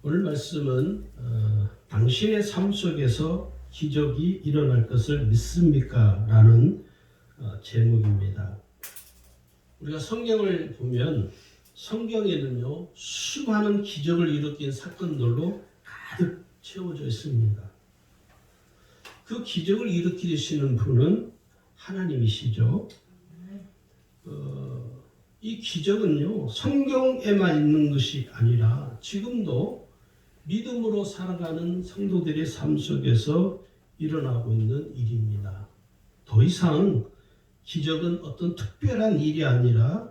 오늘 말씀은 당신의 삶 속에서 기적이 일어날 것을 믿습니까? 라는 제목입니다. 우리가 성경을 보면 성경에는요 수많은 기적을 일으킨 사건들로 가득 채워져 있습니다. 그 기적을 일으키시는 분은 하나님이시죠. 이 기적은요 성경에만 있는 것이 아니라 지금도 믿음으로 살아가는 성도들의 삶 속에서 일어나고 있는 일입니다. 더 이상 기적은 어떤 특별한 일이 아니라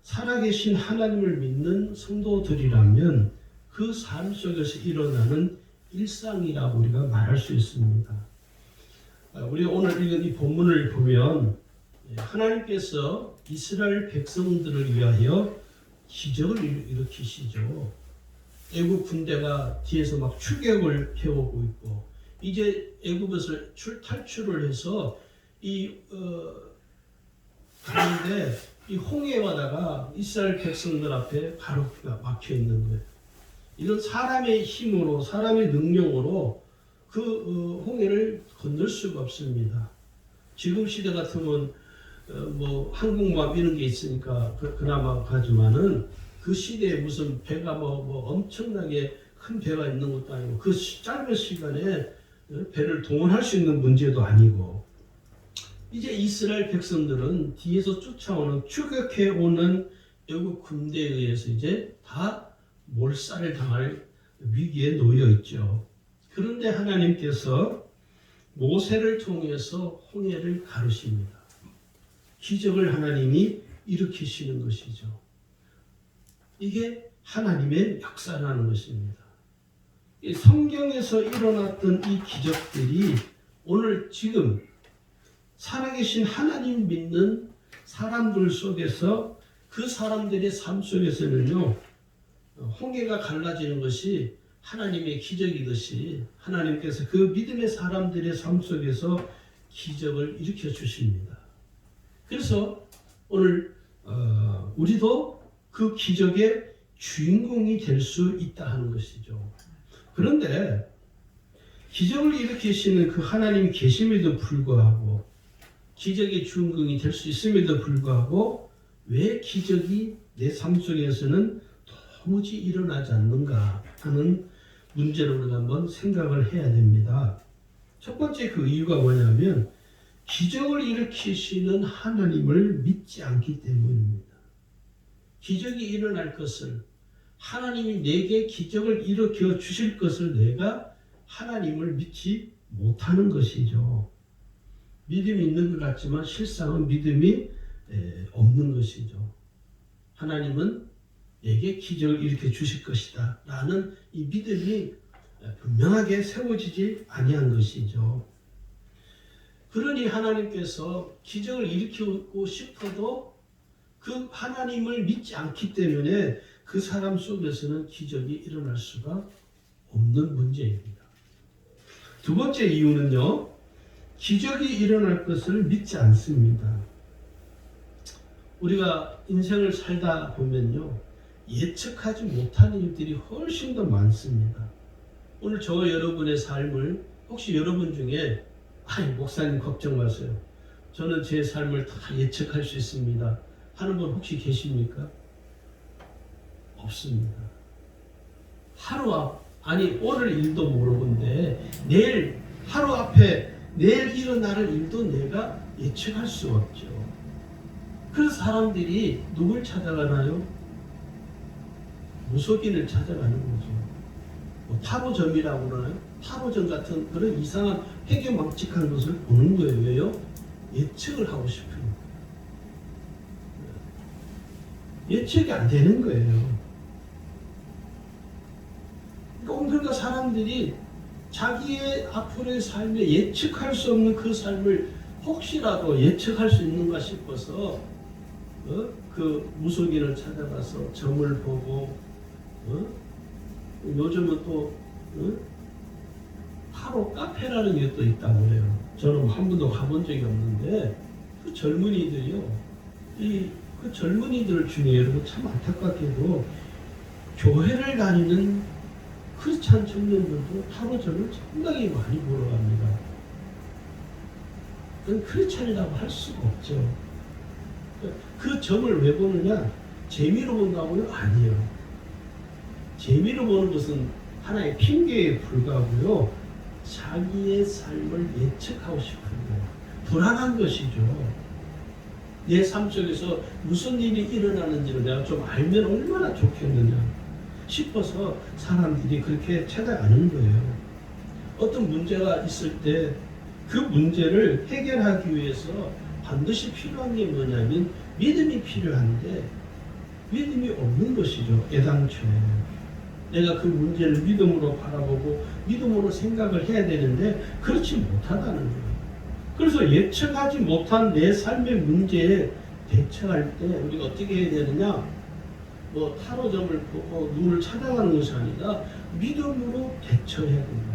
살아계신 하나님을 믿는 성도들이라면 그 삶 속에서 일어나는 일상이라고 우리가 말할 수 있습니다. 우리가 오늘 읽은 이 본문을 보면 하나님께서 이스라엘 백성들을 위하여 기적을 일으키시죠. 애굽 군대가 뒤에서 막 출격을 해오고 있고 이제 애굽에서 탈출을 해서 가는데 이 홍해바다가 이스라엘 백성들 앞에 가로가 막혀 있는 거예요. 이런 사람의 힘으로 사람의 능력으로 그 홍해를 건널 수가 없습니다. 지금 시대 같으면 뭐 항공모함 이런 게 있으니까 그나마 가지만은 그 시대에 무슨 배가 뭐 엄청나게 큰 배가 있는 것도 아니고 그 짧은 시간에 배를 동원할 수 있는 문제도 아니고 이제 이스라엘 백성들은 뒤에서 쫓아오는 추격해 오는 애국 군대에 의해서 이제 다 몰살을 당할 위기에 놓여 있죠. 그런데 하나님께서 모세를 통해서 홍해를 가르십니다. 기적을 하나님이 일으키시는 것이죠. 이게 하나님의 역사라는 것입니다. 성경에서 일어났던 이 기적들이 오늘 지금 살아계신 하나님 믿는 사람들 속에서 그 사람들의 삶 속에서는요 홍해가 갈라지는 것이 하나님의 기적이듯이 하나님께서 그 믿음의 사람들의 삶 속에서 기적을 일으켜 주십니다. 그래서 오늘 우리도 그 기적의 주인공이 될 수 있다 하는 것이죠. 그런데 기적을 일으키시는 그 하나님이 계심에도 불구하고 기적의 주인공이 될 수 있음에도 불구하고 왜 기적이 내 삶 속에서는 도무지 일어나지 않는가 하는 문제를 우리가 한번 생각을 해야 됩니다. 첫 번째 그 이유가 뭐냐면 기적을 일으키시는 하나님을 믿지 않기 때문입니다. 기적이 일어날 것을 하나님이 내게 기적을 일으켜 주실 것을 내가 하나님을 믿지 못하는 것이죠. 믿음이 있는 것 같지만 실상은 믿음이 없는 것이죠. 하나님은 내게 기적을 일으켜 주실 것이다 라는 이 믿음이 분명하게 세워지지 아니한 것이죠. 그러니 하나님께서 기적을 일으키고 싶어도 그 하나님을 믿지 않기 때문에 그 사람 속에서는 기적이 일어날 수가 없는 문제입니다. 두 번째 이유는요, 기적이 일어날 것을 믿지 않습니다. 우리가 인생을 살다 보면요, 예측하지 못하는 일들이 훨씬 더 많습니다. 오늘 저와 여러분의 삶을 혹시 여러분 중에 목사님 걱정 마세요. 저는 제 삶을 다 예측할 수 있습니다. 하는 분 혹시 계십니까? 없습니다. 오늘 일도 모르는데 내일 하루 앞에 내일 일어날 일도 내가 예측할 수 없죠. 그래서 사람들이 누굴 찾아가나요? 무속인을 찾아가는 거죠. 타로점이라고 그러나요? 타로점 같은 그런 이상한 해괴망측한 것을 보는 거예요. 왜요? 예측을 하고 싶으니까. 예측이 안 되는 거예요. 그러니까 사람들이 자기의 앞으로의 삶에 예측할 수 없는 그 삶을 혹시라도 예측할 수 있는가 싶어서 그 무속인을 찾아가서 점을 보고 요즘은 또 타로 카페라는 게 또 있다고 해요. 저는 한 번도 가본 적이 없는데 그 젊은이들이요. 그 젊은이들 중에 여러분 참 안타깝게도 교회를 다니는 크리스찬 청년들도 타로점을 상당히 많이 보러 갑니다. 그건 크리스찬이라고 할 수가 없죠. 그 점을 왜 보느냐? 재미로 본다고요? 아니에요. 재미로 보는 것은 하나의 핑계에 불과하고요. 자기의 삶을 예측하고 싶은 거예요. 불안한 것이죠. 내 삶 속에서 무슨 일이 일어나는지를 내가 좀 알면 얼마나 좋겠느냐 싶어서 사람들이 그렇게 찾아가는 거예요. 어떤 문제가 있을 때 그 문제를 해결하기 위해서 반드시 필요한 게 뭐냐면 믿음이 필요한데 믿음이 없는 것이죠. 애당초에 내가 그 문제를 믿음으로 바라보고 믿음으로 생각을 해야 되는데 그렇지 못하다는 거예요. 그래서 예측하지 못한 내 삶의 문제에 대처할 때 우리가 어떻게 해야 되느냐? 뭐 타로점을 보고 눈을 찾아가는 것이 아니라 믿음으로 대처해야 된다.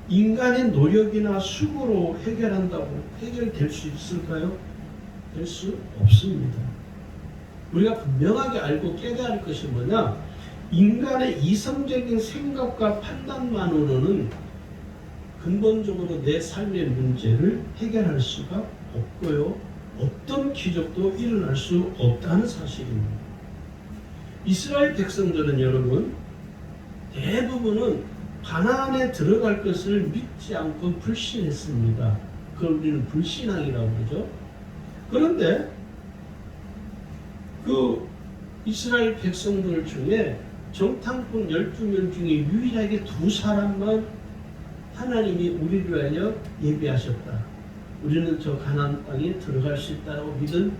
인간의 노력이나 수고로 해결한다고 해결될 수 있을까요? 될 수 없습니다. 우리가 분명하게 알고 깨달을 할 것이 뭐냐? 인간의 이성적인 생각과 판단만으로는 근본적으로 내 삶의 문제를 해결할 수가 없고요. 어떤 기적도 일어날 수 없다는 사실입니다. 이스라엘 백성들은 여러분 대부분은 가나안에 들어갈 것을 믿지 않고 불신했습니다. 그걸 우리는 불신앙이라고 그러죠. 그런데 그 이스라엘 백성들 중에 정탐꾼 12명 중에 유일하게 2사람만 하나님이 우리를 위하여 예비하셨다. 우리는 저 가나안 땅에 들어갈 수 있다고 믿은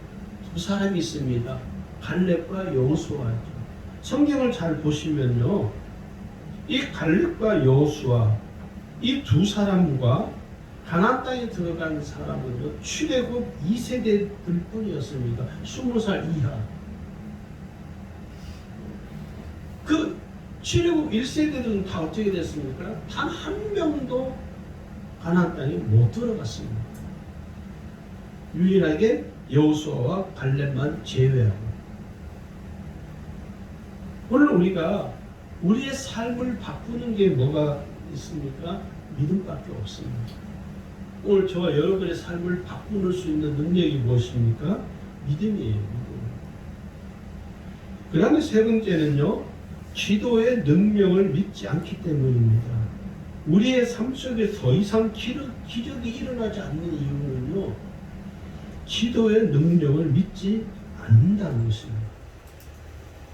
2사람이 있습니다. 갈렙과 여호수아죠. 성경을 잘 보시면요. 이 갈렙과 여호수아 이 2사람과 가나안 땅에 들어간 사람은요. 출애굽 2세대들 뿐이었습니다. 20살 이하. 그 출애굽 1세대들은 다 어떻게 됐습니까? 단 한 명도 가나안 땅에 못 들어갔습니다. 유일하게 여호수아와 갈렙만 제외하고. 오늘 우리가 우리의 삶을 바꾸는 게 뭐가 있습니까? 믿음밖에 없습니다. 오늘 저와 여러분의 삶을 바꾸는 수 있는 능력이 무엇입니까? 믿음이에요. 믿음. 그 다음에 세 번째는요. 기도의 능력을 믿지 않기 때문입니다. 우리의 삶 속에 더 이상 기적이 일어나지 않는 이유는요. 기도의 능력을 믿지 않는다는 것입니다.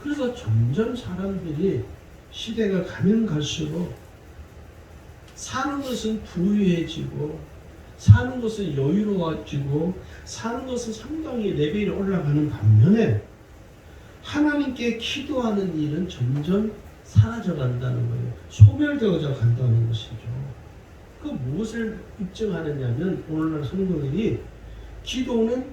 그래서 점점 사람들이 시대가 가면 갈수록 사는 것은 부유해지고 사는 것은 여유로워지고 사는 것은 상당히 레벨이 올라가는 반면에 하나님께 기도하는 일은 점점 사라져간다는 거예요. 소멸되어져 간다는 것이죠. 그 무엇을 입증하느냐면 오늘날 성도들이 기도는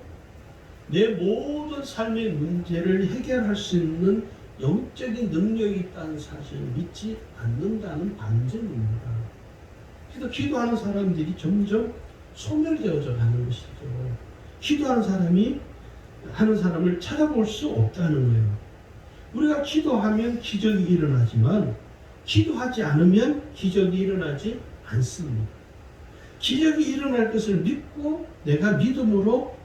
내 모든 삶의 문제를 해결할 수 있는 영적인 능력이 있다는 사실을 믿지 않는다는 반증입니다. 그래서 기도하는 사람들이 점점 소멸되어져 가는 것이죠. 기도하는 사람이 하는 사람을 찾아볼 수 없다는 거예요. 우리가 기도하면 기적이 일어나지만 기도하지 않으면 기적이 일어나지 않습니다. 기적이 일어날 것을 믿고 내가 믿음으로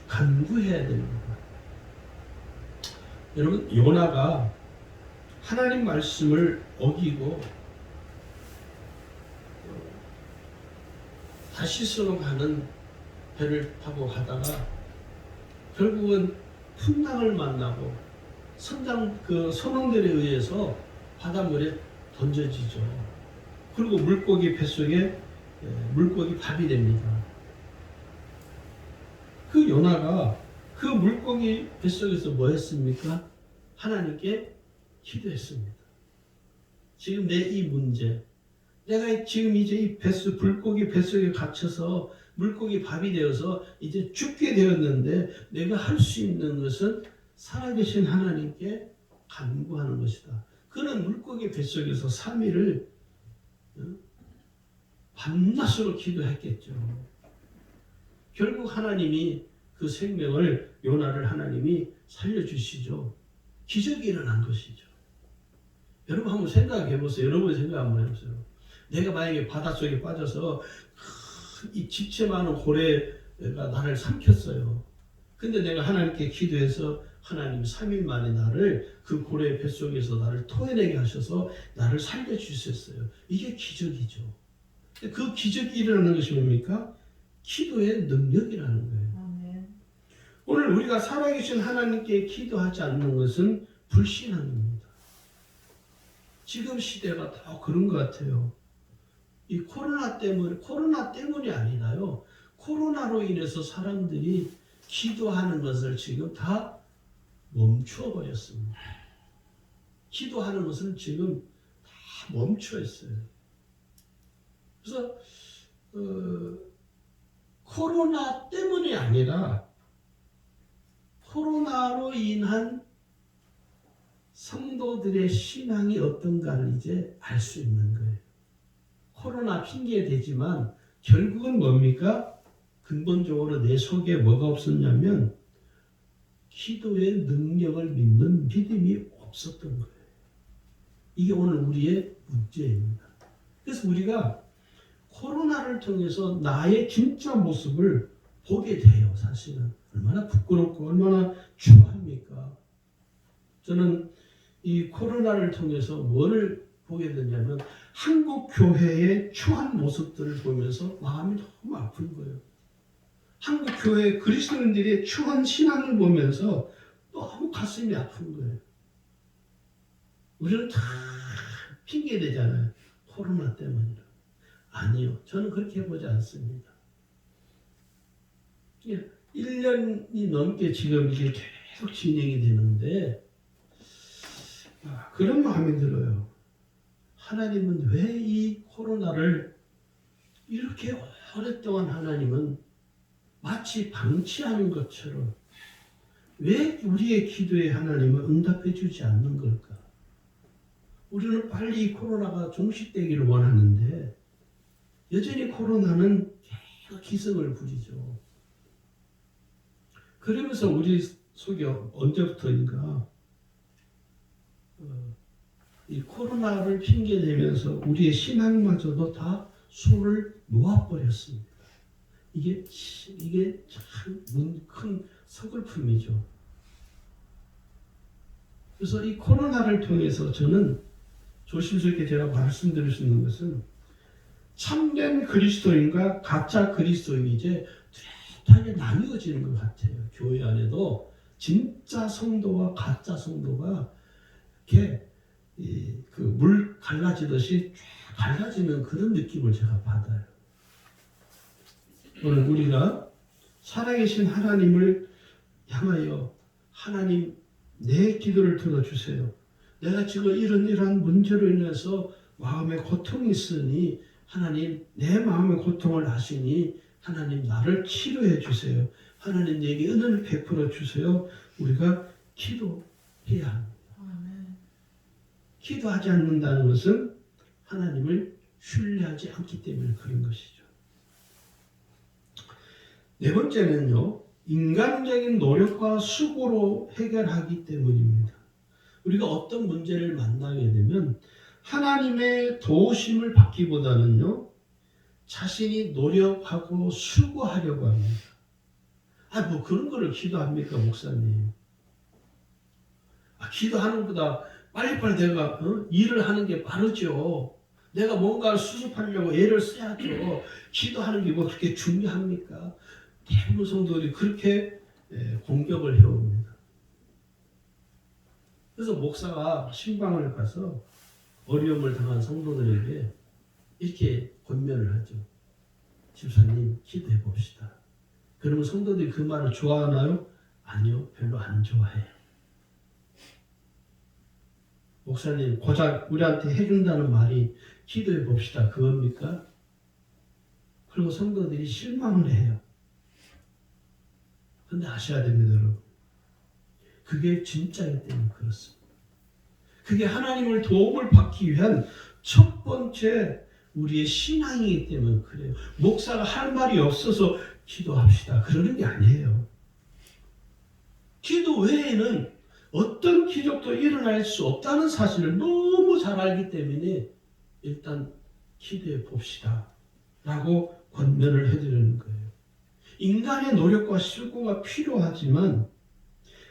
간구해야 됩니다. 여러분 요나가 하나님 말씀을 어기고 다시스로 가는 배를 타고 가다가 결국은 풍랑을 만나고 선원들에 의해서 바닷물에 던져지죠. 그리고 물고기 뱃속에 물고기 밥이 됩니다. 그 요나가 그 물고기 뱃속에서 뭐 했습니까? 하나님께 기도했습니다. 지금 내 이 문제, 내가 지금 이제 이 물고기 뱃속에 갇혀서 물고기 밥이 되어서 이제 죽게 되었는데 내가 할 수 있는 것은 살아계신 하나님께 간구하는 것이다. 그는 물고기 뱃속에서 3일을 밤낮으로 기도했겠죠. 결국 하나님이 그 생명을 요나를 하나님이 살려주시죠. 기적이 일어난 것이죠. 여러분 한번 생각해 보세요. 여러분 생각 한번 해보세요. 내가 만약에 바닷속에 빠져서 이 집채 많은 고래가 나를 삼켰어요. 근데 내가 하나님께 기도해서 하나님 3일 만에 나를 그 고래 뱃속에서 나를 토해내게 하셔서 나를 살려주셨어요. 이게 기적이죠. 그 기적이 일어나는 것이 뭡니까? 기도의 능력이라는 거예요. 아멘. 오늘 우리가 살아계신 하나님께 기도하지 않는 것은 불신앙입니다. 지금 시대가 다 그런 것 같아요. 이 코로나 때문이 아니라요. 코로나로 인해서 사람들이 기도하는 것을 지금 다 멈추어 버렸습니다. 기도하는 것을 지금 다 멈추어 있어요. 그래서 코로나 때문이 아니라 코로나로 인한 성도들의 신앙이 어떤가를 이제 알 수 있는 거예요. 코로나 핑계 대지만 결국은 뭡니까? 근본적으로 내 속에 뭐가 없었냐면 기도의 능력을 믿는 믿음이 없었던 거예요. 이게 오늘 우리의 문제입니다. 그래서 우리가 코로나를 통해서 나의 진짜 모습을 보게 돼요. 사실은 얼마나 부끄럽고 얼마나 추합니까? 저는 이 코로나를 통해서 뭐를 보게 되냐면 한국 교회의 추한 모습들을 보면서 마음이 너무 아픈 거예요. 한국 교회 그리스도인들의 추한 신앙을 보면서 너무 가슴이 아픈 거예요. 우리는 다 핑계대잖아요. 코로나 때문이라. 아니요. 저는 그렇게 보지 않습니다. 1년이 넘게 지금 이게 계속 진행이 되는데 그런 마음이 들어요. 하나님은 왜 이 코로나를 이렇게 오랫동안 하나님은 마치 방치하는 것처럼 왜 우리의 기도에 하나님은 응답해 주지 않는 걸까? 우리는 빨리 이 코로나가 종식되기를 원하는데 여전히 코로나는 계속 기승을 부리죠. 그러면서 우리 속에 언제부터인가 이 코로나를 핑계대면서 우리의 신앙마저도 다 손을 놓아버렸습니다. 이게 참 큰 서글픔이죠. 그래서 이 코로나를 통해서 저는 조심스럽게 제가 말씀드릴 수 있는 것은 참된 그리스도인과 가짜 그리스도인이 이제 뚜렷하게 나뉘어지는 것 같아요. 교회 안에도 진짜 성도와 가짜 성도가 이렇게 그 물 갈라지듯이 쫙 갈라지는 그런 느낌을 제가 받아요. 오늘 우리가 살아계신 하나님을 향하여 하나님 내 기도를 들어주세요. 내가 지금 이러한 문제로 인해서 마음에 고통이 있으니 하나님 내 마음의 고통을 아시니 하나님 나를 치료해 주세요. 하나님 내게 은혜를 베풀어 주세요. 우리가 기도해야 합니다. 기도하지 않는다는 것은 하나님을 신뢰하지 않기 때문에 그런 것이죠. 네 번째는요. 인간적인 노력과 수고로 해결하기 때문입니다. 우리가 어떤 문제를 만나게 되면 하나님의 도우심을 받기보다는요. 자신이 노력하고 수고하려고 합니다. 뭐 그런 거를 기도합니까, 목사님? 기도하는 것보다 빨리빨리 내가 일을 하는 게 빠르죠. 내가 뭔가를 수습하려고 애를 써야죠. 기도하는 게 뭐 그렇게 중요합니까? 대부분 성도들이 그렇게 공격을 해옵니다. 그래서 목사가 신방을 가서 어려움을 당한 성도들에게 이렇게 권면을 하죠. 집사님 기도해 봅시다. 그러면 성도들이 그 말을 좋아하나요? 아니요. 별로 안 좋아해요. 목사님 고작 우리한테 해준다는 말이 기도해 봅시다. 그겁니까? 그리고 성도들이 실망을 해요. 그런데 아셔야 됩니다, 여러분. 그게 진짜이기 때문에 그렇습니다. 그게 하나님을 도움을 받기 위한 첫 번째 우리의 신앙이기 때문에 그래요. 목사가 할 말이 없어서 기도합시다. 그러는 게 아니에요. 기도 외에는 어떤 기적도 일어날 수 없다는 사실을 너무 잘 알기 때문에 일단 기대해 봅시다 라고 권면을 해드리는 거예요. 인간의 노력과 수고가 필요하지만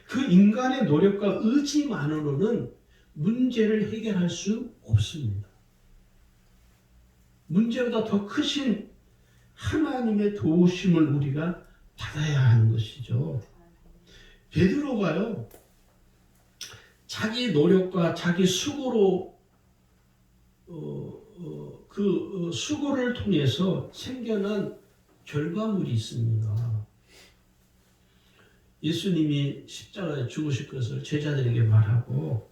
그 인간의 노력과 의지만으로는 문제를 해결할 수 없습니다. 문제보다 더 크신 하나님의 도우심을 우리가 받아야 하는 것이죠. 베드로가요, 자기 노력과 자기 수고로 수고를 통해서 생겨난 결과물이 있습니다. 예수님이 십자가에 죽으실 것을 제자들에게 말하고,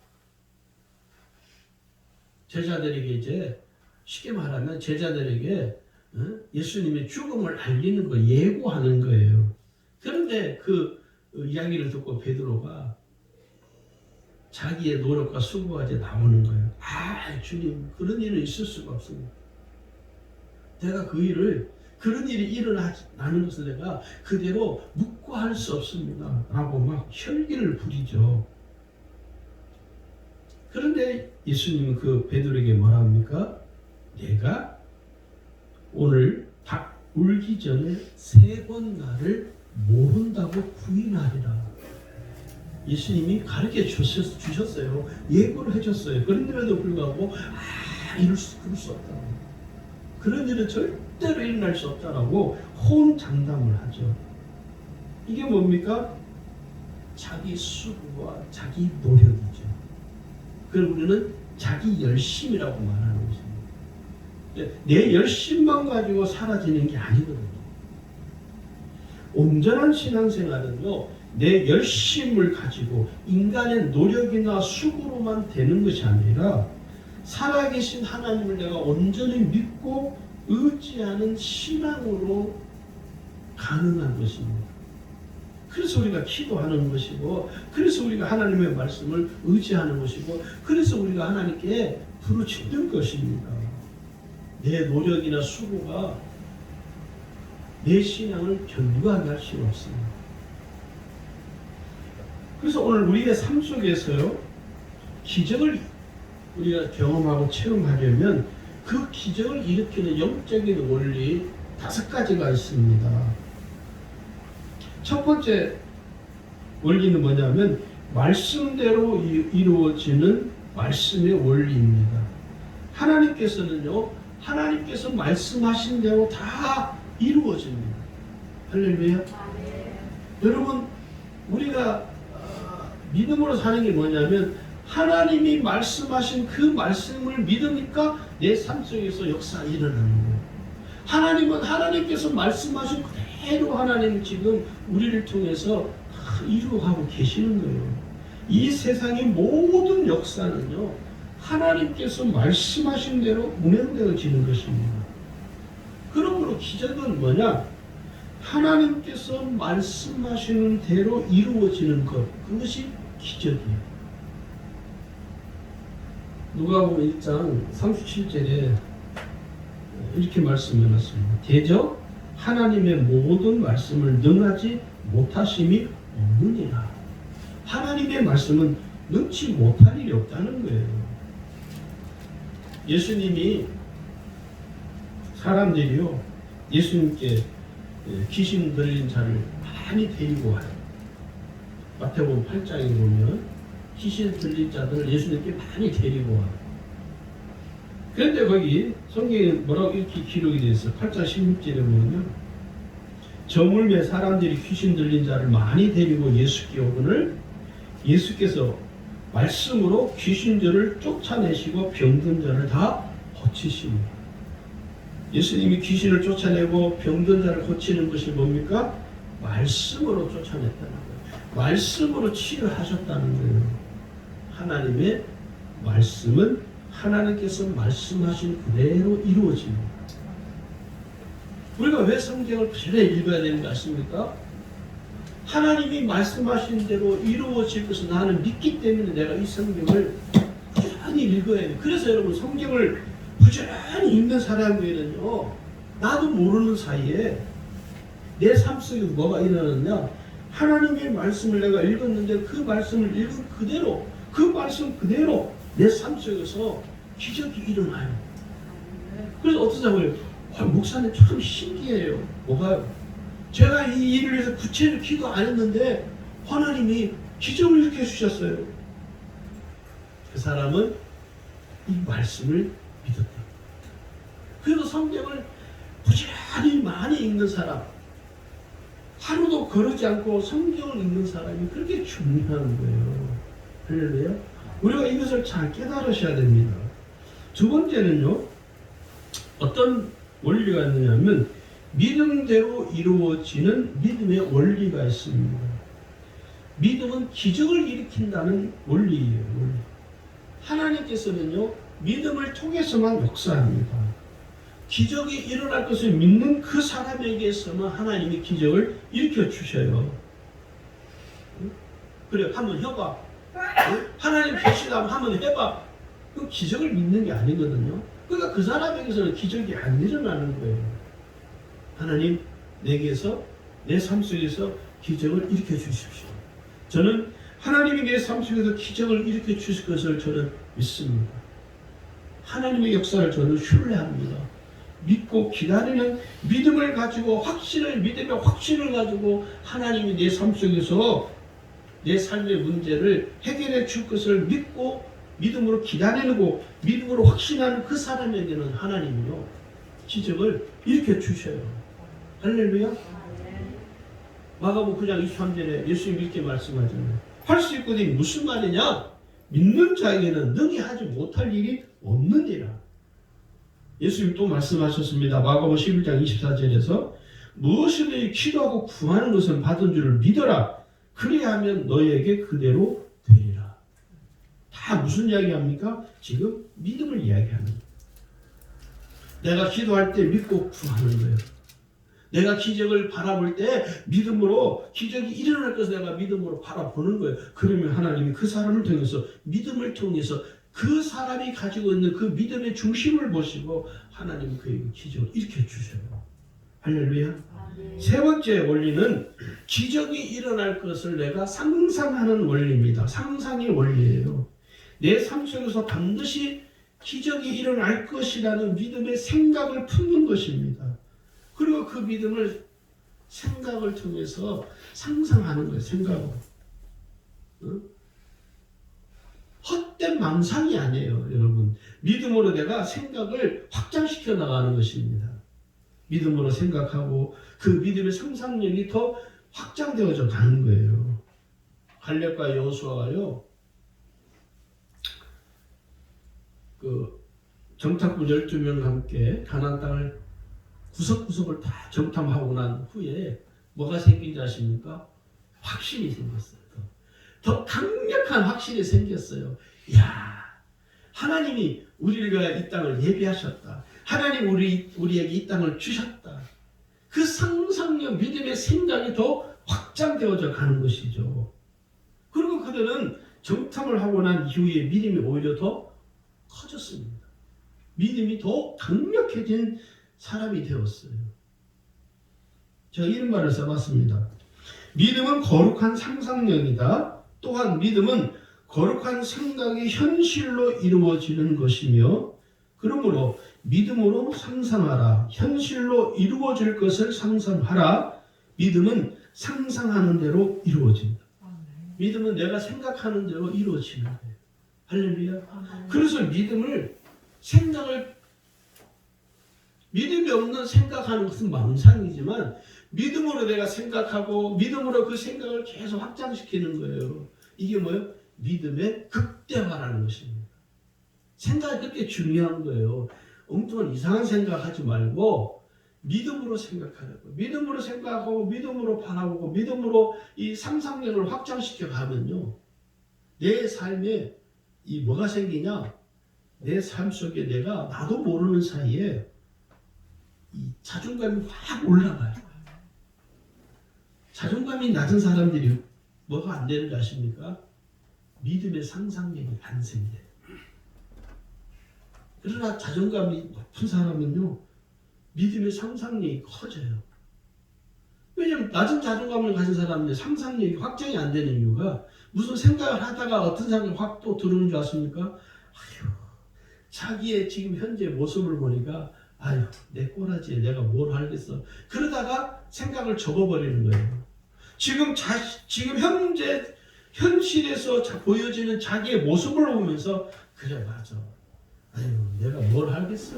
제자들에게 이제 쉽게 말하면 제자들에게 예수님의 죽음을 알리는 거, 예고하는 거예요. 그런데 그 이야기를 듣고 베드로가 자기의 노력과 수고가 이제 나오는 거예요. 아, 주님, 그런 일은 있을 수가 없습니다. 내가 그런 일이 일어나는 것을 내가 그대로 묵과할 수 없습니다. 라고 막 혈기를 부리죠. 그런데 예수님은 그 베드로에게 뭐라 합니까? 내가 오늘 닭 울기 전에 3번 나를 모른다고 부인하리라. 예수님이 가르쳐 주셨어요. 예고를 해줬어요. 그런데도 불구하고 그럴 수 없다고. 그런 일은 절대로 일어날 수 없다라고 혼장담을 하죠. 이게 뭡니까? 자기 수고와 자기 노력이죠. 그걸 우리는 자기 열심이라고 말하는 것입니다. 내 열심만 가지고 사라지는 게 아니거든요. 온전한 신앙생활은요, 내 열심을 가지고 인간의 노력이나 수고로만 되는 것이 아니라 살아계신 하나님을 내가 온전히 믿고 의지하는 신앙으로 가능한 것입니다. 그래서 우리가 기도하는 것이고, 그래서 우리가 하나님의 말씀을 의지하는 것이고, 그래서 우리가 하나님께 부르짖는 것입니다. 내 노력이나 수고가 내 신앙을 견고하게 할 수는 없습니다. 그래서 오늘 우리의 삶 속에서요, 기적을 우리가 경험하고 체험하려면 그 기적을 일으키는 영적인 원리 5가지가 있습니다. 첫 번째 원리는 뭐냐면 말씀대로 이루어지는 말씀의 원리입니다. 하나님께서 말씀하신 대로 다 이루어집니다. 할렐루야. 여러분, 우리가 믿음으로 사는 게 뭐냐면 하나님이 말씀하신 그 말씀을 믿으니까 내 삶 속에서 역사가 일어나는 거예요. 하나님은 하나님께서 말씀하신 그대로 하나님 지금 우리를 통해서 이루어가고 계시는 거예요. 이 세상의 모든 역사는요, 하나님께서 말씀하신 대로 운행되어지는 것입니다. 그러므로 기적은 뭐냐? 하나님께서 말씀하시는 대로 이루어지는 것, 그것이 기적이에요. 누가복음 1장 37절에 이렇게 말씀해놨습니다. 대저 하나님의 모든 말씀을 능하지 못하심이 없느니라. 하나님의 말씀은 능치 못할 일이 없다는 거예요. 예수님이 사람들이요, 예수님께 귀신 들린 자를 많이 데리고 와요. 마태복음 8장에 보면 귀신 들린 자들을 예수님께 많이 데리고 와요. 그런데 거기 성경에 뭐라고 이렇게 기록이 되어 있어요. 8장 16절에 보면요, 저물매 사람들이 귀신 들린 자를 많이 데리고 예수께 오거늘 예수께서 말씀으로 귀신들을 쫓아내시고 병든 자를 다 고치십니다. 예수님이 귀신을 쫓아내고 병든 자를 고치는 것이 뭡니까? 말씀으로 쫓아냈다는 거예요. 말씀으로 치유하셨다는 거예요. 하나님의 말씀은 하나님께서 말씀하신 그대로 이루어집니다. 우리가 왜 성경을 잘 읽어야 되는 거 아십니까? 하나님이 말씀하신 대로 이루어질 것을 나는 믿기 때문에 내가 이 성경을 꾸준히 읽어야 돼요. 그래서 여러분, 성경을 꾸준히 읽는 사람에게는요, 나도 모르는 사이에 내 삶 속에 뭐가 일어나느냐, 하나님의 말씀을 내가 읽었는데 그 말씀을 읽은 그대로, 그 말씀 그대로 내 삶 속에서 기적이 일어나요. 그래서 어떠냐고요? 목사님 참 신기해요. 뭐가요? 제가 이 일을 위해서 구체적으로 기도 안 했는데 하나님이 기적을 일으켜 주셨어요. 그 사람은 이 말씀을 믿었다. 그래서 성경을 부지런히 많이 읽는 사람, 하루도 거르지 않고 성경을 읽는 사람이 그렇게 중요한 거예요. 할렐루야. 우리가 이것을 잘 깨달으셔야 됩니다. 두 번째는요, 어떤 원리가 있느냐면 믿음대로 이루어지는 믿음의 원리가 있습니다. 믿음은 기적을 일으킨다는 원리예요. 원리. 하나님께서는요, 믿음을 통해서만 역사합니다. 기적이 일어날 것을 믿는 그 사람에게서만 하나님이 기적을 일으켜 주셔요. 그래, 한번 해봐. 하나님 계시다면 한번 해봐. 그 기적을 믿는 게 아니거든요. 그러니까 그 사람에게서는 기적이 안 일어나는 거예요. 하나님, 내게서, 내 삶 속에서 기적을 일으켜 주십시오. 저는 하나님이 내 삶 속에서 기적을 일으켜 주실 것을 저는 믿습니다. 하나님의 역사를 저는 신뢰합니다. 믿고 기다리는 믿음을 가지고 믿음의 확신을 가지고 하나님이 내 삶 속에서 내 삶의 문제를 해결해 줄 것을 믿고 믿음으로 기다리고 믿음으로 확신하는 그 사람에게는 하나님이요, 기적을 일으켜 주셔요. 할렐루야. 마가복음 9장 23절에 예수님이 이렇게 말씀하잖아요. 할 수 있거니 무슨 말이냐? 믿는 자에게는 능히 하지 못할 일이 없느니라. 예수님 또 말씀하셨습니다. 마가복음 11장 24절에서 무엇이든지 기도하고 구하는 것은 받은 줄을 믿어라. 그리하면 너에게 그대로 되리라. 다 무슨 이야기합니까? 지금 믿음을 이야기하는 거예요. 내가 기도할 때 믿고 구하는 거예요. 내가 기적을 바라볼 때 믿음으로 기적이 일어날 것을 내가 믿음으로 바라보는 거예요. 그러면 하나님이 그 사람을 통해서 믿음을 통해서 그 사람이 가지고 있는 그 믿음의 중심을 보시고 하나님이 그에게 기적을 일으켜 주셔요. 할렐루야. 세 번째 원리는 기적이 일어날 것을 내가 상상하는 원리입니다. 상상의 원리예요. 내 삶 속에서 반드시 기적이 일어날 것이라는 믿음의 생각을 품는 것입니다. 그리고 그 믿음을 생각을 통해서 상상하는 거예요. 생각으로. 헛된 망상이 아니에요. 여러분. 믿음으로 내가 생각을 확장시켜 나가는 것입니다. 믿음으로 생각하고 그 믿음의 상상력이 더 확장되어져 가는 거예요. 갈렙과 여호수아가요, 그 정탐꾼 12명과 함께 가나안 땅을 구석구석을 다 정탐하고 난 후에 뭐가 생긴지 아십니까? 확신이 생겼어요. 더 강력한 확신이 생겼어요. 이야, 하나님이 우리가 이 땅을 예비하셨다. 하나님 우리에게 이 땅을 주셨다. 그 상상력, 믿음의 생각이 더 확장되어져 가는 것이죠. 그리고 그들은 정탐을 하고 난 이후에 믿음이 오히려 더 커졌습니다. 믿음이 더 강력해진 사람이 되었어요. 제가 이런 말을 써봤습니다. 믿음은 거룩한 상상력이다. 또한 믿음은 거룩한 생각이 현실로 이루어지는 것이며, 그러므로 믿음으로 상상하라. 현실로 이루어질 것을 상상하라. 믿음은 상상하는 대로 이루어진다. 믿음은 내가 생각하는 대로 이루어지는 거예요. 할렐루야. 그래서 믿음이 없는 생각하는 것은 망상이지만 믿음으로 내가 생각하고 믿음으로 그 생각을 계속 확장시키는 거예요. 이게 뭐예요? 믿음의 극대화라는 것입니다. 생각이 그렇게 중요한 거예요. 엉뚱한 이상한 생각하지 말고 믿음으로 생각하라고. 믿음으로 생각하고 믿음으로 바라보고 믿음으로 이 상상력을 확장시켜 가면요, 내 삶에 이 뭐가 생기냐? 내 삶 속에 내가 나도 모르는 사이에 이 자존감이 확 올라가요. 자존감이 낮은 사람들이 뭐가 안 되는지 아십니까? 믿음의 상상력이 안 생겨요. 그러나 자존감이 높은 사람은요, 믿음의 상상력이 커져요. 왜냐면 낮은 자존감을 가진 사람은 상상력이 확장이 안 되는 이유가 무슨 생각을 하다가 어떤 생각이 확 또 들어오는 줄 아십니까? 아휴, 자기의 지금 현재 모습을 보니까 아휴, 내 꼬라지에 내가 뭘 하겠어. 그러다가 생각을 접어버리는 거예요. 지금 현실에서 보여지는 자기의 모습을 보면서 그래 맞아. 아유 내가 뭘 하겠어.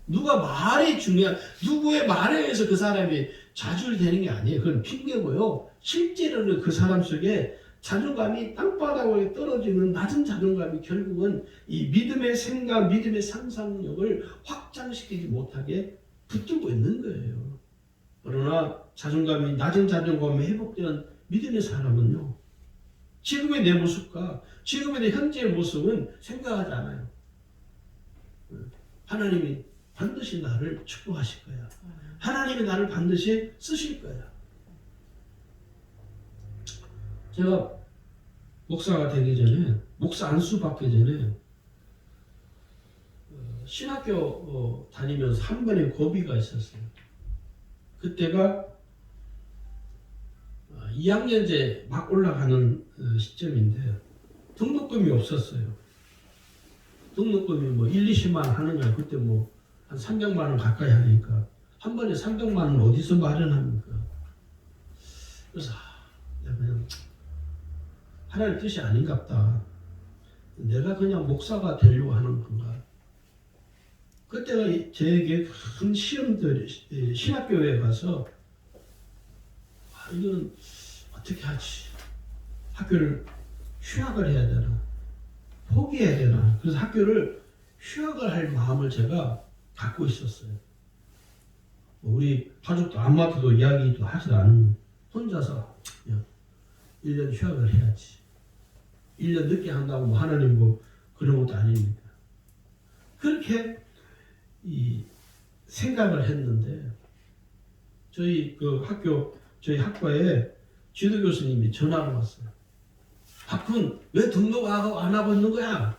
누가 말이 중요한 누구의 말에 의해서 그 사람이 좌절되는 게 아니에요. 그건 핑계고요. 실제로는 그 사람 속에 자존감이 땅바닥에 떨어지는 낮은 자존감이 결국은 이 믿음의 생각, 믿음의 상상력을 확장시키지 못하게 붙들고 있는 거예요. 그러나 낮은 자존감이 회복되는 믿음의 사람은요. 지금의 내 모습과 지금의 내 현재의 모습은 생각하지 않아요. 하나님이 반드시 나를 축복하실 거야. 하나님이 나를 반드시 쓰실 거야. 제가 목사가 되기 전에, 목사 안수 받기 전에 신학교 다니면서 한 번의 고비가 있었어요. 그때가 2학년제 막 올라가는 시점인데 등록금이 없었어요. 등록금이 뭐 1, 20만 원 하는 거예요. 그때 뭐 한 300만 원 가까이 하니까 한 번에 300만 원 어디서 마련합니까? 그래서 내가 그냥 하나님 뜻이 아닌갑다. 내가 그냥 목사가 되려고 하는 건가? 그때가 저에게 큰 시험들 신학교에 가서 이건 어떻게 하지? 학교를 휴학을 해야 되나? 포기해야 되나? 그래서 학교를 휴학을 할 마음을 제가 갖고 있었어요. 우리 가족도 아무한테도 이야기도 하지 않은 혼자서 1년 휴학을 해야지. 1년 늦게 한다고 뭐 하나님 뭐 그런 것도 아닙니다. 그렇게 이 생각을 했는데 저희 학과에 지도 교수님이 전화가 왔어요. 박훈 왜 등록 안 하고 있는 거야?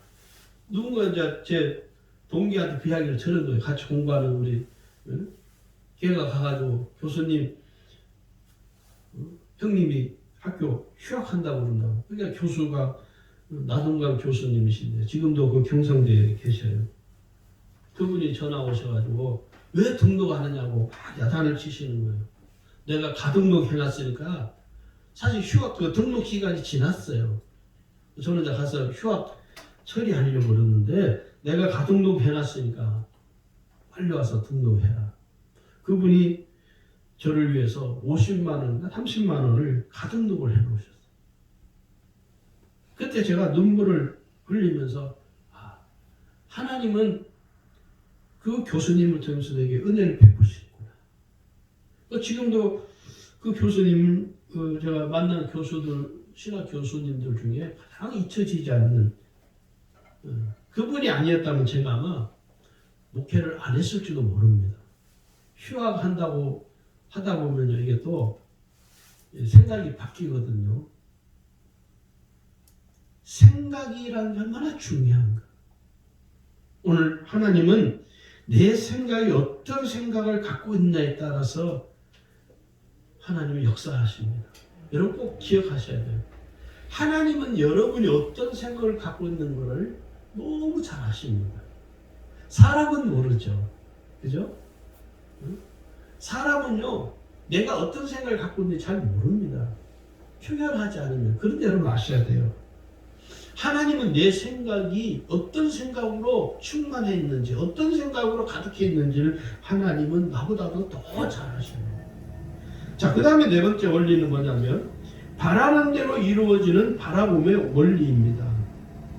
누군가 이제 제 동기한테 그 이야기를 들은 거예요. 같이 공부하는 우리 걔가 가가지고 교수님 형님이 학교 휴학한다고 그런다고. 그러니까 교수가 나동강 교수님이신데 지금도 그 경성대에 계셔요. 그분이 전화 오셔가지고 왜 등록 안 하냐고 막 야단을 치시는 거예요. 내가 가등록 해놨으니까 사실 휴학 그 등록 기간이 지났어요. 저는 이제 가서 휴학 처리하려고 그러는데 내가 가등록 해놨으니까 빨리 와서 등록해라. 그분이 저를 위해서 50만 원, 30만 원을 가등록을 해놓으셨어요. 그때 제가 눈물을 흘리면서 하나님은 그 교수님을 통해서 내게 은혜를 베푸시구나. 지금도 그 교수님, 제가 만난 교수들, 신학 교수님들 중에 가장 잊혀지지 않는 그분이 아니었다면 제가 아마 목회를 안 했을지도 모릅니다. 휴학한다고 하다 보면요, 이게 또 생각이 바뀌거든요. 생각이라는 게 얼마나 중요한가. 오늘 하나님은 내 생각이 어떤 생각을 갖고 있냐에 따라서 하나님이 역사하십니다. 여러분 꼭 기억하셔야 돼요. 하나님은 여러분이 어떤 생각을 갖고 있는 것을 너무 잘 아십니다. 사람은 모르죠. 그죠? 사람은요, 내가 어떤 생각을 갖고 있는지 잘 모릅니다. 표현하지 않으면. 그런데 여러분 아셔야 돼요. 하나님은 내 생각이 어떤 생각으로 충만해 있는지, 어떤 생각으로 가득해 있는지를 하나님은 나보다도 더 잘 아십니다. 자, 그 다음에 네 번째 원리는 뭐냐면, 바라는 대로 이루어지는 바라봄의 원리입니다.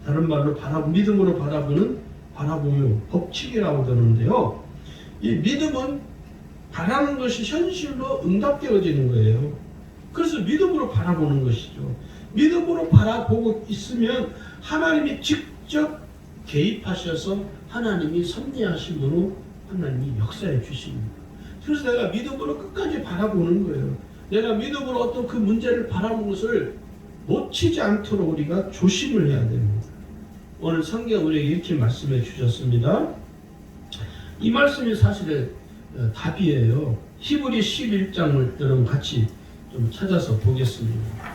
다른 말로 믿음으로 바라보는 법칙이라고 그러는데요. 이 믿음은 바라는 것이 현실로 응답되어지는 거예요. 그래서 믿음으로 바라보는 것이죠. 믿음으로 바라보고 있으면 하나님이 직접 개입하셔서 하나님이 섭리하심으로 하나님이 역사해 주십니다. 그래서 내가 믿음으로 끝까지 바라보는 거예요. 내가 믿음으로 어떤 그 문제를 바라보는 것을 놓치지 않도록 우리가 조심을 해야 됩니다. 오늘 성경 우리에게 이렇게 말씀해 주셨습니다. 이 말씀이 사실은 답이에요. 히브리 11장을 여러분 같이 좀 찾아서 보겠습니다.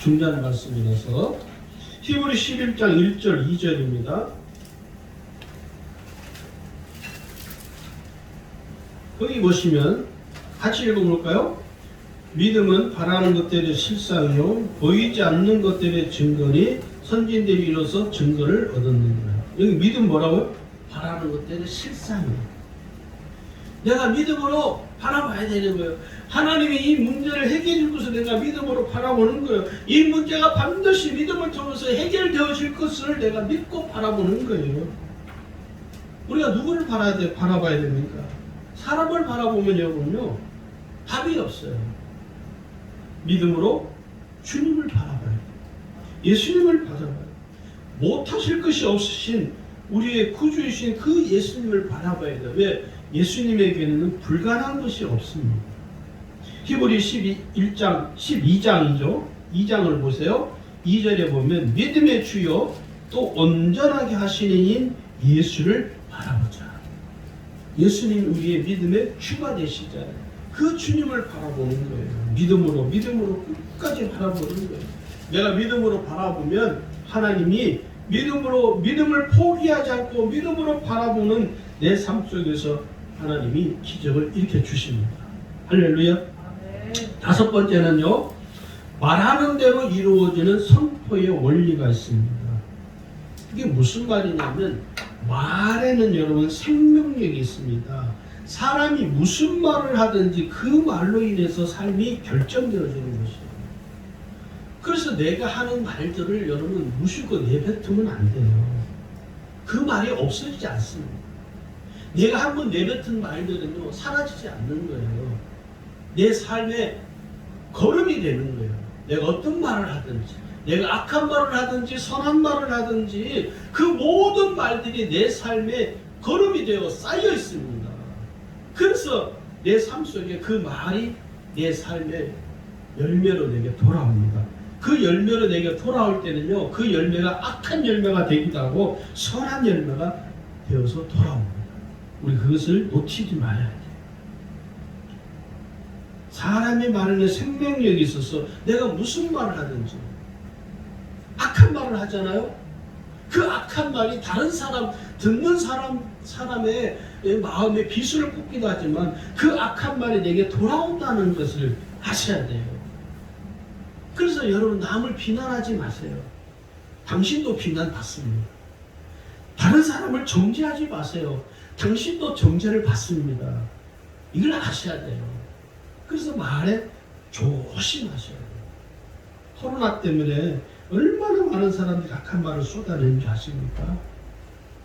중간 말씀이라서 히브리 11장 1절 2절입니다. 여기 보시면 같이 읽어볼까요? 믿음은 바라는 것들의 실상이요 보이지 않는 것들의 증거니 선진들이 이로써 증거를 얻었느니라. 여기 믿음 뭐라고요? 바라는 것들의 실상이에요. 내가 믿음으로 바라봐야 되는 거예요. 하나님이 이 문제를 해결해 주고서 내가 믿음으로 바라보는 거예요. 이 문제가 반드시 믿음을 통해서 해결되어질 것을 내가 믿고 바라보는 거예요. 우리가 누구를 바라봐야 됩니까? 사람을 바라보면 여러분요 답이 없어요. 믿음으로 주님을 바라봐야 돼요. 예수님을 바라봐요. 못하실 것이 없으신 우리의 구주이신 그 예수님을 바라봐야 돼요. 왜? 예수님에게는 불가능한 것이 없습니다. 히브리 12장이죠. 2장을 보세요. 2절에 보면 믿음의 주요 또 온전하게 하시는 인 예수를 바라보자. 예수님 우리의 믿음의 주가 되시잖아요. 그 주님을 바라보는 거예요. 믿음으로 끝까지 바라보는 거예요. 내가 믿음으로 바라보면 하나님이 믿음을 포기하지 않고 믿음으로 바라보는 내 삶 속에서 하나님이 기적을 일으켜 주십니다. 할렐루야. 다섯 번째는요, 말하는 대로 이루어지는 선포의 원리가 있습니다. 이게 무슨 말이냐면 말에는 여러분 생명력이 있습니다. 사람이 무슨 말을 하든지 그 말로 인해서 삶이 결정되어지는 것이에요. 그래서 내가 하는 말들을 여러분 무심코 내뱉으면 안 돼요. 그 말이 없어지지 않습니다. 내가 한번 내뱉은 말들은요 사라지지 않는 거예요. 내 삶의 걸음이 되는 거예요. 내가 어떤 말을 하든지, 내가 악한 말을 하든지 선한 말을 하든지 그 모든 말들이 내 삶의 걸음이 되어 쌓여 있습니다. 그래서 내 삶 속에 그 말이 내 삶의 열매로 내게 돌아옵니다. 그 열매로 내게 돌아올 때는요, 그 열매가 악한 열매가 되기도 하고 선한 열매가 되어서 돌아옵니다. 우리 그것을 놓치지 말아야 돼요. 사람의 말에는 생명력이 있어서 내가 무슨 말을 하든지 악한 말을 하잖아요. 그 악한 말이 다른 사람, 듣는 사람의 마음에 비수를 꽂기도 하지만 그 악한 말이 내게 돌아온다는 것을 아셔야 돼요. 그래서 여러분 남을 비난하지 마세요. 당신도 비난받습니다. 다른 사람을 정죄하지 마세요. 당신도 정죄를 받습니다. 이걸 아셔야 돼요. 그래서 말에 조심하셔야 돼요. 코로나 때문에 얼마나 많은 사람들이 악한 말을 쏟아내는 줄 아십니까?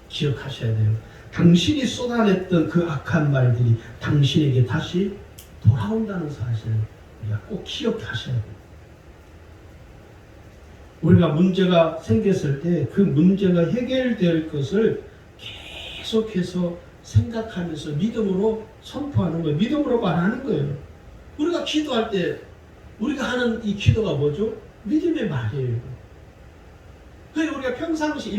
기억하셔야 돼요. 당신이 쏟아냈던 그 악한 말들이 당신에게 다시 돌아온다는 사실을 우리가 꼭 기억하셔야 돼요. 우리가 문제가 생겼을 때 그 문제가 해결될 것을 계속해서 생각하면서 믿음으로 선포하는 거예요. 믿음으로 말하는 거예요. 우리가 기도할 때 우리가 하는 이 기도가 뭐죠? 믿음의 말이에요. 그래서 우리가 평상시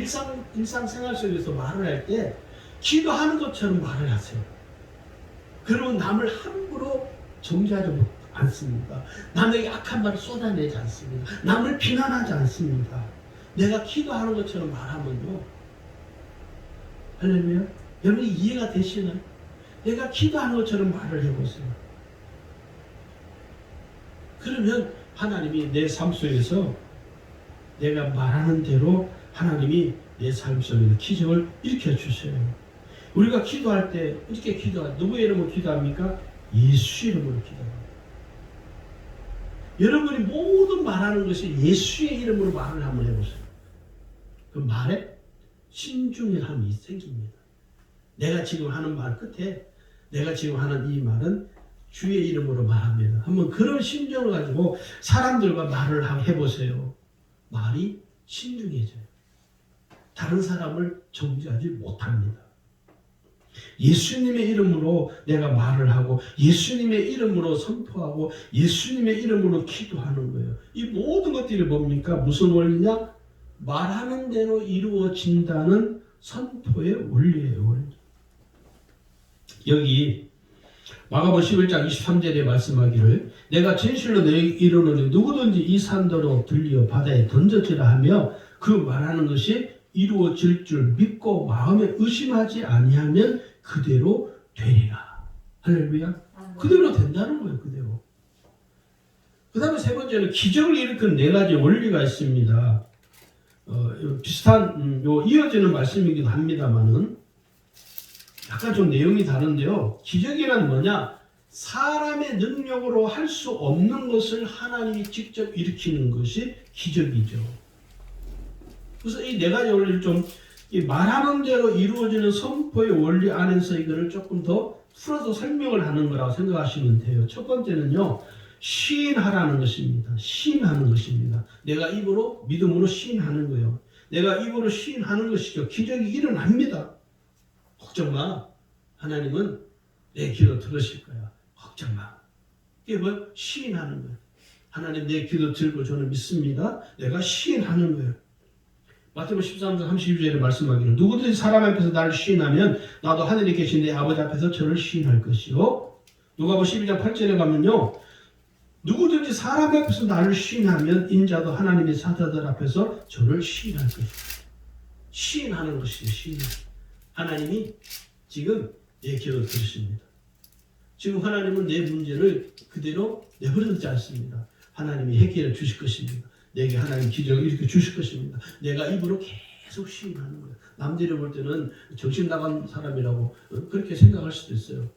일상생활 속에서 말을 할 때 기도하는 것처럼 말을 하세요. 그러면 남을 함부로 정죄하지 않습니다. 남에게 악한 말을 쏟아내지 않습니다. 남을 비난하지 않습니다. 내가 기도하는 것처럼 말하면요. 할렐루야. 여러분이 이해가 되시나요? 내가 기도하는 것처럼 말을 해보세요. 그러면 하나님이 내 삶 속에서 내가 말하는 대로 하나님이 내 삶 속에서 기적을 일으켜 주셔요. 우리가 기도할 때 어떻게 누구의 이름으로 기도합니까? 예수 이름으로 기도합니다. 여러분이 모든 말하는 것이 예수의 이름으로 말을 한번 해보세요. 그 말에 신중함이 생깁니다. 내가 지금 하는 말 끝에 내가 지금 하는 이 말은 주의 이름으로 말합니다. 한번 그런 심정을 가지고 사람들과 말을 해보세요. 말이 신중해져요. 다른 사람을 정죄하지 못합니다. 예수님의 이름으로 내가 말을 하고 예수님의 이름으로 선포하고 예수님의 이름으로 기도하는 거예요. 이 모든 것들이 뭡니까? 무슨 원리냐? 말하는 대로 이루어진다는 선포의 원리예요. 원리. 여기 마가복음 11장 23절에 말씀하기를 내가 진실로 너희에게 이르노니 누구든지 이 산더러 들려 바다에 던져지라 하며 그 말하는 것이 이루어질 줄 믿고 마음에 의심하지 아니하면 그대로 되리라. 할렐루야. 그대로 된다는 거예요. 그대로. 그 다음에 세 번째는 기적을 일으키는 네 가지 원리가 있습니다. 비슷한 이어지는 말씀이기도 합니다만은 약간 좀 내용이 다른데요. 기적이란 뭐냐? 사람의 능력으로 할 수 없는 것을 하나님이 직접 일으키는 것이 기적이죠. 그래서 이 네 가지 원리를 좀 말하는 대로 이루어지는 선포의 원리 안에서 이거를 조금 더 풀어서 설명을 하는 거라고 생각하시면 돼요. 첫 번째는요. 시인하라는 것입니다. 시인하는 것입니다. 내가 입으로 믿음으로 시인하는 거예요. 내가 입으로 시인하는 것이죠. 기적이 일어납니다. 걱정 마. 하나님은 내 기도 들으실 거야. 걱정 마. 이게 뭐 시인하는 거예요. 하나님 내 기도 들고 저는 믿습니다. 내가 시인하는 거예요. 마태복음 13장 32절에 말씀하기를 누구든지 사람 앞에서 나를 시인하면 나도 하늘에 계신 내 아버지 앞에서 저를 시인할 것이요. 누가복음 12장 8절에 가면요. 누구든지 사람 앞에서 나를 시인하면 인자도 하나님의 사자들 앞에서 저를 시인할 것이요. 시인하는 것이요. 시인. 하나님이 지금 내 기도를 들으십니다. 지금 하나님은 내 문제를 그대로 내버려두지 않습니다. 하나님이 해결해 주실 것입니다. 내게 하나님 기적을 일으켜 주실 것입니다. 내가 입으로 계속 시인하는 거예요. 남들이 볼 때는 정신 나간 사람이라고 그렇게 생각할 수도 있어요.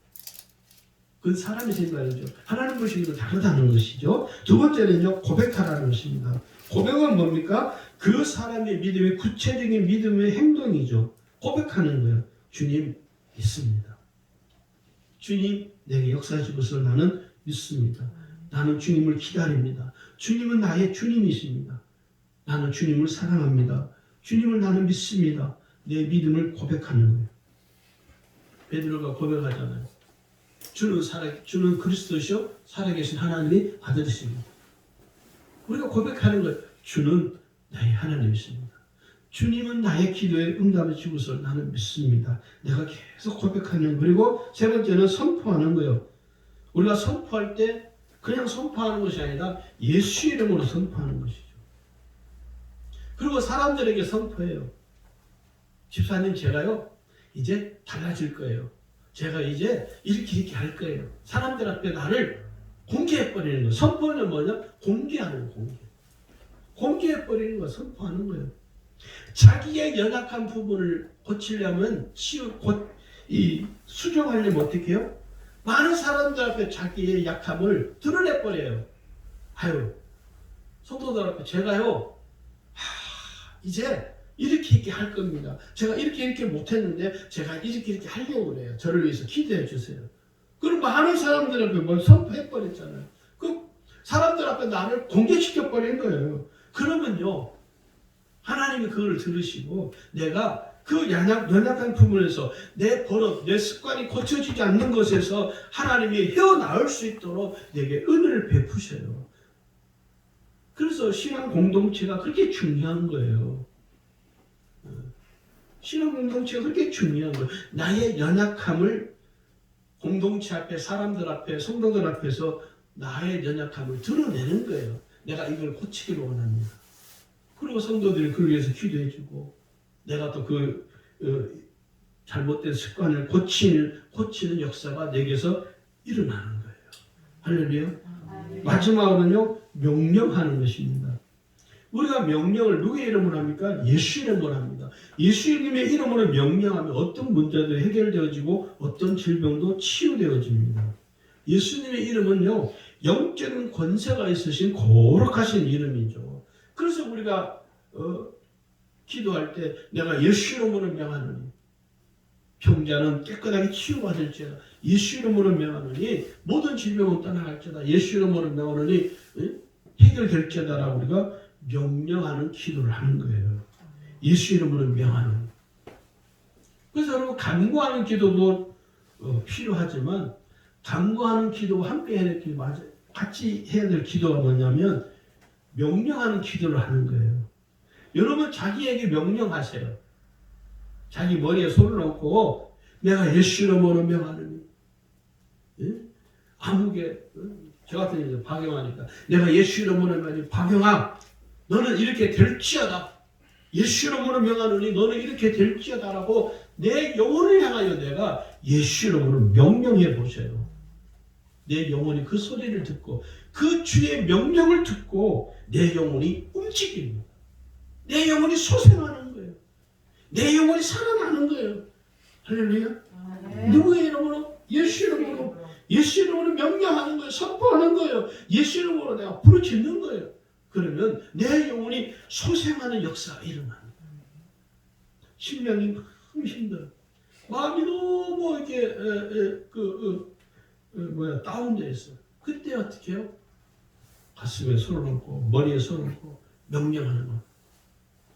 그건 사람의 생각이죠. 하나님 보시기로 다르다는 것이죠. 두 번째는요, 고백하라는 것입니다. 고백은 뭡니까? 그 사람의 믿음의 구체적인 믿음의 행동이죠. 고백하는 거예요. 주님 믿습니다. 주님 내게 역사하실 것을 나는 믿습니다. 나는 주님을 기다립니다. 주님은 나의 주님이십니다. 나는 주님을 사랑합니다. 주님을 나는 믿습니다. 내 믿음을 고백하는 거예요. 베드로가 고백하잖아요. 주는 그리스도시요 살아계신 하나님의 아들이십니다. 우리가 고백하는 거예요. 주는 나의 하나님이십니다. 주님은 나의 기도에 응답을 주고서 나는 믿습니다. 내가 계속 고백하는. 그리고 세 번째는 선포하는 거예요. 우리가 선포할 때 그냥 선포하는 것이 아니라 예수 이름으로 선포하는 것이죠. 그리고 사람들에게 선포해요. 집사님 제가요 이제 달라질 거예요. 제가 이제 이렇게 할 거예요. 사람들 앞에 나를 공개해버리는 거예요. 선포는 뭐냐? 공개하는 거예요. 공개해버리는 거 선포하는 거예요. 자기의 연약한 부분을 고치려면 수정하려면 어떻게 해요? 많은 사람들 앞에 자기의 약함을 드러내버려요. 아유, 성도들 앞에 제가요, 이제 이렇게 할 겁니다. 제가 이렇게 못했는데 제가 이렇게 하려고 그래요. 저를 위해서 기도해 주세요. 그럼 많은 사람들 앞에 뭘 선포해버렸잖아요. 그 사람들 앞에 나를 공개시켜버린 거예요. 그러면요, 하나님이 그걸 들으시고 내가 그 연약한 부분에서 내 버릇, 내 습관이 고쳐지지 않는 것에서 하나님이 헤어나올 수 있도록 내게 은혜를 베푸셔요. 그래서 신앙 공동체가 그렇게 중요한 거예요. 신앙 공동체가 그렇게 중요한 거예요. 나의 연약함을 공동체 앞에, 사람들 앞에, 성도들 앞에서 나의 연약함을 드러내는 거예요. 내가 이걸 고치기를 원합니다. 그리고 성도들이 그걸 위해서 기도해주고 내가 또 그 잘못된 습관을 고치는 역사가 내게서 일어나는 거예요. 할렐루야. 마지막으로는요, 명령하는 것입니다. 우리가 명령을 누구의 이름으로 합니까? 예수 이름으로 합니다. 예수님의 이름으로 명령하면 어떤 문제도 해결되어지고 어떤 질병도 치유되어집니다. 예수님의 이름은요, 영적인 권세가 있으신 거룩하신 이름이죠. 그래서 우리가 기도할 때 내가 예수 이름으로 명하노니 병자는 깨끗하게 치유받을지어다. 예수 이름으로 명하노니 모든 질병은 떠나갈지어다. 예수 이름으로 명하노니 해결될지어다라고 우리가 명령하는 기도를 하는 거예요. 예수 이름으로 명하는. 그래서 여러분 간구하는 기도도 필요하지만 간구하는 기도와 함께 해야 될 기도, 같이 해야 될 기도가 뭐냐면 명령하는 기도를 하는 거예요. 여러분 자기에게 명령하세요. 자기 머리에 손을 얹고 내가 예수 이름으로 명하노니 예? 아무개 저 같은 이제 박영하니까 내가 예수 이름으로 명하니 박영아 너는 이렇게 될지어다. 예수 이름으로 명하노니 너는 이렇게 될지어다라고 내 영혼을 향하여 내가 예수 이름으로 명령해 보세요. 내 영혼이 그 소리를 듣고 그 주의 명령을 듣고 내 영혼이 움직입니다. 내 영혼이 소생하는 거예요. 내 영혼이 살아나는 거예요. 할렐루야. 누구의 이름으로? 예수 이름으로. 예수 이름으로 명령하는 거예요. 선포하는 거예요. 예수 이름으로 내가 부르짖는 거예요. 그러면 내 영혼이 소생하는 역사가 일어나는 거예요. 심령이 너무 힘들어. 마음이 너무 이렇게 다운되어 있어. 그때 어떻게 해요? 가슴에 손을 얹고 머리에 손을 얹고 명령하는 거.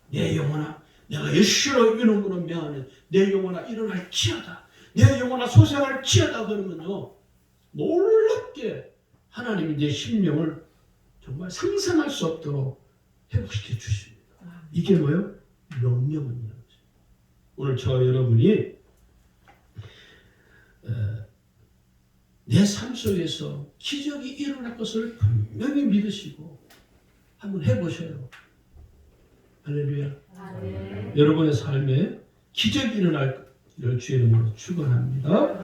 내 영혼아, 내가 예수로 이름으로 명하는 내 영혼아 일어날지어다. 내 영혼아 소생할지어다. 그러면요 놀랍게 하나님이 내 심령을 정말 상상할 수 없도록 회복시켜 주십니다. 이게 뭐예요? 명령입니다. 오늘 저 여러분이 내 삶 속에서 기적이 일어날 것을 분명히 믿으시고 한번 해보셔요. 할렐루야. 여러분의 삶에 기적이 일어날 주의 이름으로 축원합니다.